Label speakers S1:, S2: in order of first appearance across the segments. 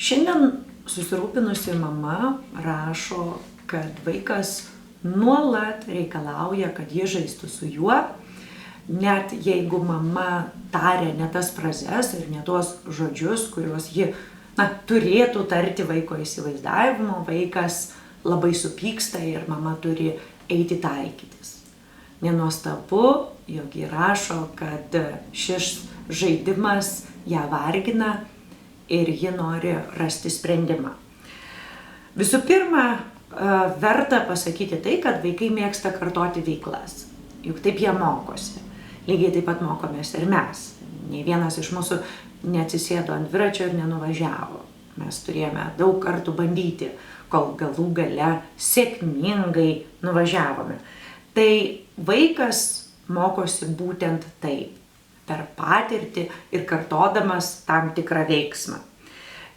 S1: Šiandien susirūpinusi mama rašo, kad vaikas nuolat reikalauja, kad ji žaistų su juo, net jeigu mama taria ne tas frazes ir ne tuos žodžius, kuriuos ji turėtų tarti vaiko įsivaizdavimo, vaikas labai supyksta ir mama turi eiti taikytis. Nenuostabu, jog ji rašo, kad šis žaidimas ją vargina ir ji nori rasti sprendimą. Visų pirma, verta pasakyti tai, kad vaikai mėgsta kartoti veiklas, juk taip jie mokosi. Lygiai taip pat mokomės ir mes. Nei vienas iš mūsų neatsisėdo ant dviračio ir nenuvažiavo. Mes turėjome daug kartų bandyti, kol galų gale sėkmingai nuvažiavome. Tai vaikas mokosi būtent taip, per patirtį ir kartodamas tam tikrą veiksmą.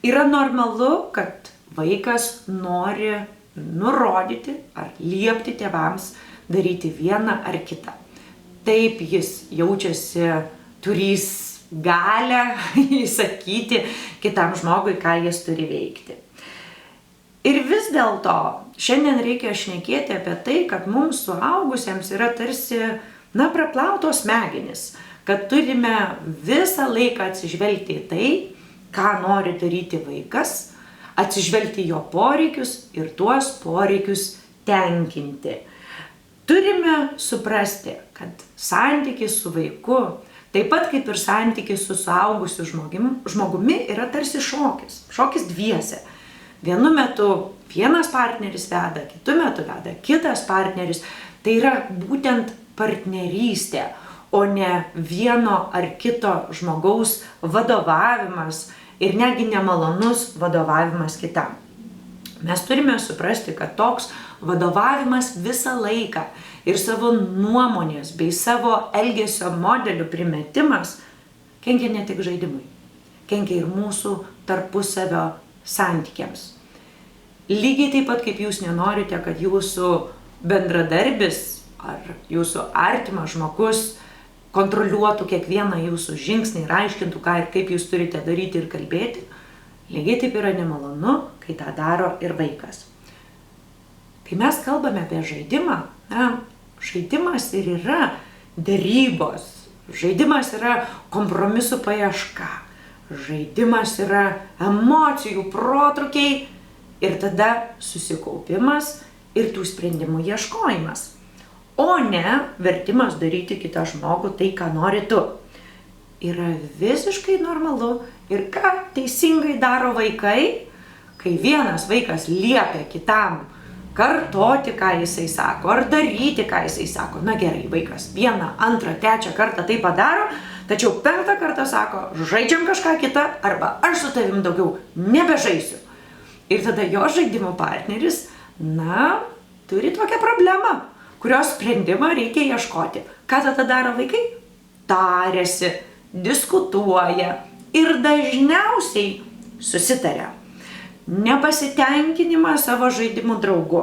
S1: Yra normalu, kad vaikas nori nurodyti ar liepti tėvams daryti vieną ar kitą. Taip jis jaučiasi turys galę įsakyti kitam žmogui, ką jis turi veikti. Ir vis dėlto šiandien reikia šnekėti apie tai, kad mums suaugusiems yra tarsi, praplautos smegenys, kad turime visą laiką atsižvelgti į tai, ką nori daryti vaikas, atsižvelgti jo poreikius ir tuos poreikius tenkinti. Turime suprasti, kad santykis su vaiku, taip pat kaip ir santykis su suaugusiu žmogumi, yra tarsi šokis. Šokis dviese. Vienu metu vienas partneris veda, kitu metu veda kitas partneris. Tai yra būtent partnerystė, o ne vieno ar kito žmogaus vadovavimas ir netgi nemalonus vadovavimas kitam. Mes turime suprasti, kad toks vadovavimas visą laiką ir savo nuomonės bei savo elgesio modelių primetimas kenkia ne tik žaidimui, kenkia ir mūsų tarpusavio santykiams. Lygiai taip pat, kaip jūs nenorite, kad jūsų bendradarbis ar jūsų artimas žmogus kontroliuotų kiekvieną jūsų žingsnį ir aiškintų, ką ir kaip jūs turite daryti ir kalbėti, lygiai taip yra nemalonu, kai tą daro ir vaikas. Kai mes kalbame apie žaidimą, žaidimas ir yra derybos, žaidimas yra kompromisų paieška, žaidimas yra emocijų protrukiai ir tada susikaupimas ir tų sprendimų ieškojimas, o ne vertimas daryti kitą žmogų tai, ką nori tu. Yra visiškai normalu ir ką teisingai daro vaikai, kai vienas vaikas liepia kitam kartoti, ką jisai sako, ar daryti, ką jisai sako. Na gerai, vaikas vieną, antrą, trečią kartą tai padaro, tačiau penktą kartą sako, žaidžiam kažką kitą, arba aš su tavim daugiau nebežaisiu. Ir tada jo žaidimo partneris, turi tokią problemą, kurios sprendimą reikia ieškoti. Ką tada daro vaikai? Tariasi, diskutuoja ir dažniausiai susitaria. Nepasitenkinimas savo žaidimų draugu,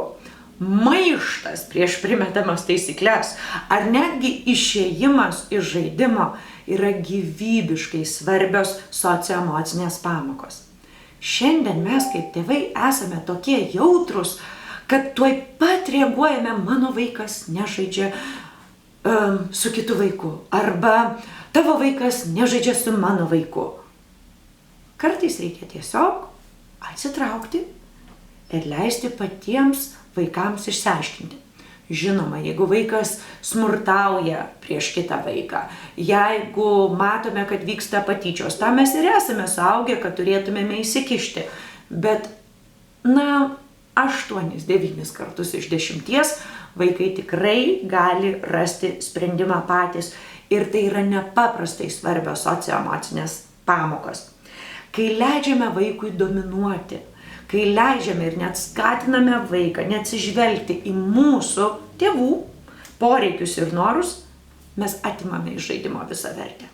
S1: maištas prieš primetamas taisyklės ar netgi išėjimas iš žaidimo yra gyvybiškai svarbios socioemocinės pamokos. Šiandien mes kaip tėvai esame tokie jautrūs, kad tuoj pat reaguojame, mano vaikas nežaidžia su kitu vaiku arba tavo vaikas nežaidžia su mano vaiku. Kartais reikia tiesiog atsitraukti ir leisti patiems vaikams išsiaiškinti. Žinoma, jeigu vaikas smurtauja prieš kitą vaiką, jeigu matome, kad vyksta patyčios, tam mes ir esame suaugę, kad turėtumėme įsikišti. Bet, 8-9 kartus iš 10 vaikai tikrai gali rasti sprendimą patys ir tai yra nepaprastai svarbios socioemocinės pamokos. Kai leidžiame vaikui dominuoti, kai leidžiame ir net skatiname vaiką neatsižvelgti į mūsų tėvų poreikius ir norus, mes atimame iš žaidimo visą vertę.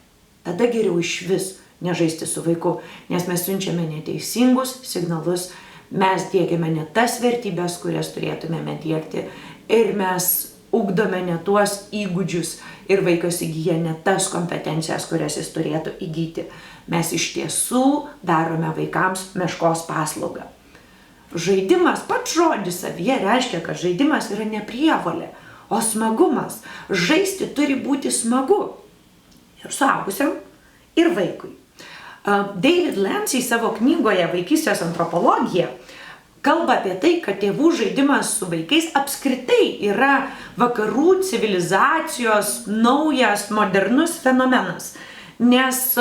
S1: Tada geriau išvis nežaisti su vaiku, nes mes siunčiame neteisingus signalus, mes diegiame ne tas vertybės, kurias turėtumėme diegti ir mes ugdome ne tuos įgūdžius ir vaikas įgyja ne tas kompetencijas, kurias jis turėtų įgyti. mes iš tiesų darome vaikams meškos paslaugą. Žaidimas, pats žodis savyje reiškia, kad žaidimas yra ne prievolė, o smagumas. Žaisti turi būti smagu. Ir suaugusiam, ir vaikui. David Lancy savo knygoje Vaikystės antropologija kalba apie tai, kad tėvų žaidimas su vaikais apskritai yra vakarų civilizacijos naujas, modernus fenomenas. Nes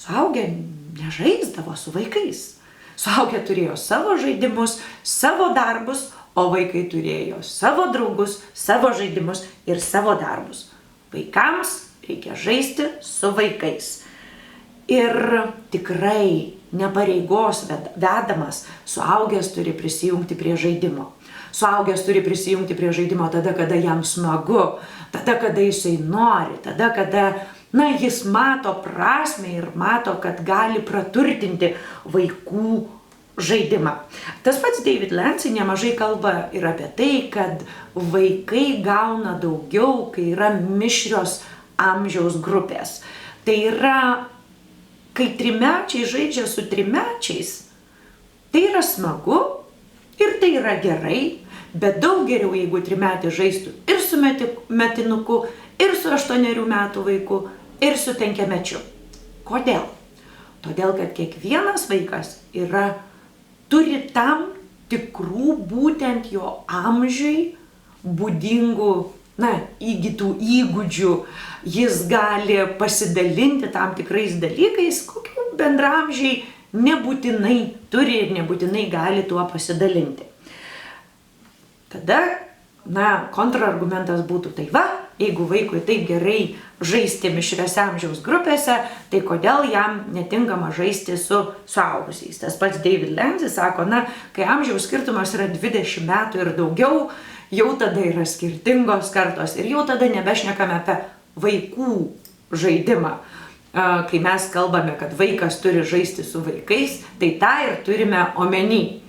S1: suaugę nežaisdavo su vaikais. Suaugę turėjo savo žaidimus, savo darbus, o vaikai turėjo savo draugus, savo žaidimus ir savo darbus. Vaikams reikia žaisti su vaikais. Ir tikrai ne pareigos vedamas suaugęs turi prisijungti prie žaidimo. Suaugęs turi prisijungti prie žaidimo tada, kada jam smagu, tada, kada jisai nori, tada, kada jis mato prasmę ir mato, kad gali praturtinti vaikų žaidimą. Tas pats David Lancy nemažai kalba ir apie tai, kad vaikai gauna daugiau, kai yra mišrios amžiaus grupės. Tai yra, kai trimečiai žaidžia su trimečiais, tai yra smagu ir tai yra gerai, bet daug geriau, jeigu trimetis žaistų ir su metinuku, ir su 8 metų vaiku, ir su 5-mečiu. Kodėl? Todėl, kad kiekvienas vaikas turi tam tikrų būtent jo amžiui būdingų, įgytų įgūdžių. Jis gali pasidalinti tam tikrais dalykais, kokių bendramžiai nebūtinai turi ir nebūtinai gali tuo pasidalinti. Tada, kontrargumentas būtų tai jeigu vaikui taip gerai žaisti mišriose amžiaus grupėse, tai kodėl jam netinkama žaisti su suaugusiais. Tas pats David Lancy sako, kai amžiaus skirtumas yra 20 metų ir daugiau, jau tada yra skirtingos kartos ir jau tada nebešnekame apie vaikų žaidimą. Kai mes kalbame, kad vaikas turi žaisti su vaikais, tai tą ir turime omeny.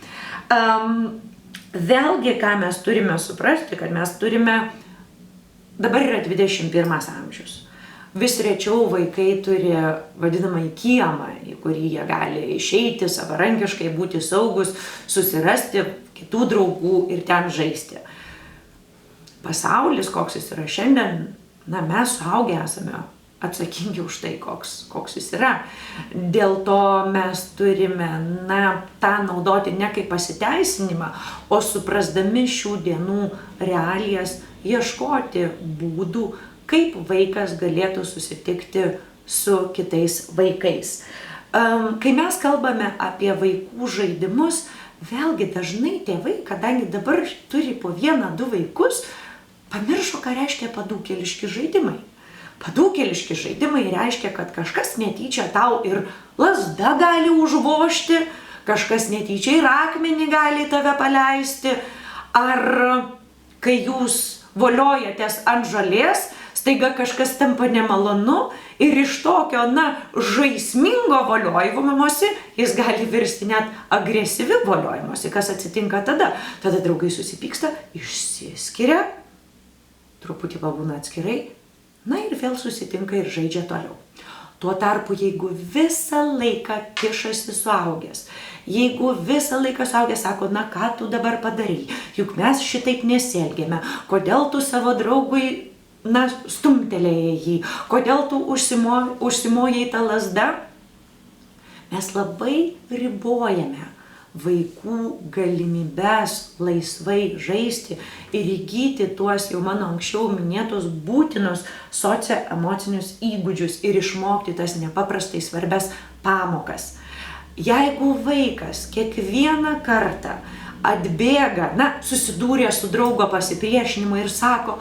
S1: Vėlgi, ką mes turime suprasti, kad mes turime, dabar yra 21 amžius. Vis rečiau vaikai turi vadinamąjį kiemą, į kurį jie gali išeiti savarankiškai, būti saugus, susirasti kitų draugų ir ten žaisti. Pasaulis, koks jis yra šiandien, mes suaugę esame atsakingi už tai, koks jis yra. Dėl to mes turime tą naudoti ne kaip pasiteisinimą, o suprasdami šių dienų realijas ieškoti būdų, kaip vaikas galėtų susitikti su kitais vaikais. Kai mes kalbame apie vaikų žaidimus, vėlgi dažnai tėvai, kadangi dabar turi po 1-2 vaikus, pamiršo, ką reiškia padūkėliški žaidimai. Padūkėliški žaidimai reiškia, kad kažkas netyčia tau ir lazda gali užvožti, kažkas netyčia ir akmenį gali tave paleisti, ar kai jūs voliojatės ant žolės, staiga kažkas tampa nemalonu ir iš tokio, žaismingo voliojimosi jis gali virsti net agresyvi voliojimosi. Kas atsitinka tada? Tada draugai susipyksta, išsiskiria, truputį pabūna atskirai, ir vėl susitinka ir žaidžia toliau. Tuo tarpu, jeigu visą laiką kišasi suaugęs, jeigu visą laiką suaugęs sako, ką tu dabar padarai, juk mes šitaip nesielgėme, kodėl tu savo draugui, stumtelėjai jį, kodėl tu užsimojai tą lazdą, mes labai ribojame vaikų galimybes laisvai žaisti ir įgyti tuos jau mano anksčiau minėtus būtinus socioemocinius įgūdžius ir išmokti tas nepaprastai svarbias pamokas. Jeigu vaikas kiekvieną kartą atbėga, susidūrė su draugo pasipriešinimu ir sako,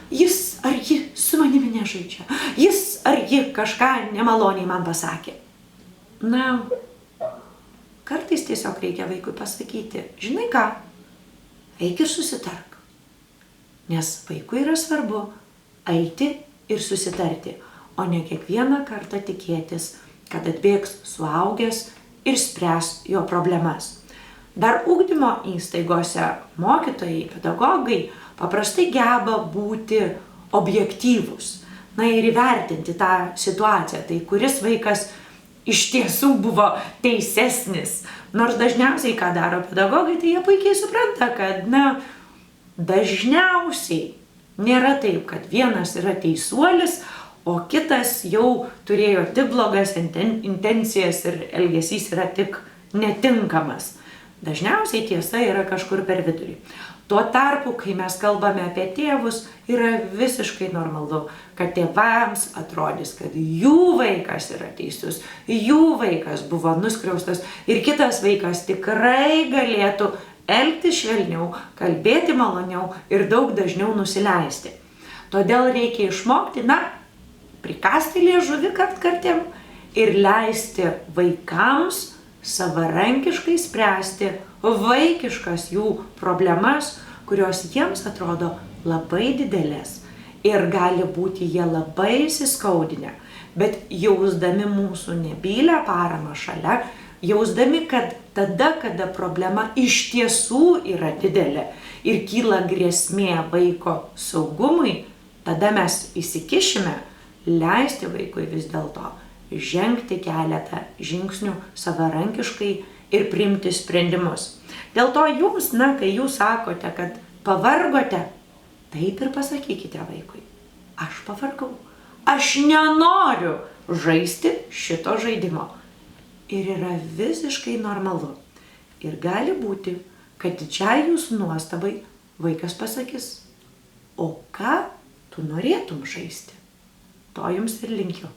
S1: jis ar ji su manimi nežaidžia, jis ar ji kažką nemaloniai man pasakė. Kartais tiesiog reikia vaikui pasakyti, žinai ką, eik ir susitark. Nes vaikui yra svarbu eiti ir susitarti, o ne kiekvieną kartą tikėtis, kad atbėgs suaugęs ir spręs jo problemas. Dar ugdymo įstaigose mokytojai, pedagogai paprastai geba būti objektyvūs. ir įvertinti tą situaciją. Tai kuris vaikas iš tiesų buvo teisesnis. Nors dažniausiai, ką daro pedagogai, tai jie puikiai supranta, kad, dažniausiai nėra taip, kad vienas yra teisuolis, o kitas jau turėjo tik blogas intencijas ir elgesys yra tik netinkamas. Dažniausiai tiesa yra kažkur per vidurį. Tuo tarpu, kai mes kalbame apie tėvus, yra visiškai normalu, kad tėvams atrodys, kad jų vaikas yra teisus, jų vaikas buvo nuskriaustas ir kitas vaikas tikrai galėtų elgtis švelniau, kalbėti maloniau ir daug dažniau nusileisti. Todėl reikia išmokti, prikasti liežuvį kartkartėm ir leisti vaikams savarankiškai spręsti vaikiškas jų problemas, kurios jiems atrodo labai didelės ir gali būti jie labai įsiskaudinę, bet jausdami mūsų nebylę paramą šalia, jausdami, kad tada, kada problema iš tiesų yra didelė ir kyla grėsmė vaiko saugumui, tada mes įsikišime leisti vaikui vis dėlto žengti keletą žingsnių savarankiškai ir priimti sprendimus. Dėl to jums, kai jūs sakote, kad pavargote, taip ir pasakykite vaikui. Aš pavargau. Aš nenoriu žaisti šito žaidimo. Ir yra visiškai normalu. Ir gali būti, kad didžiai jūsų nuostabai vaikas pasakys, o ką tu norėtum žaisti? To jums ir linkiu.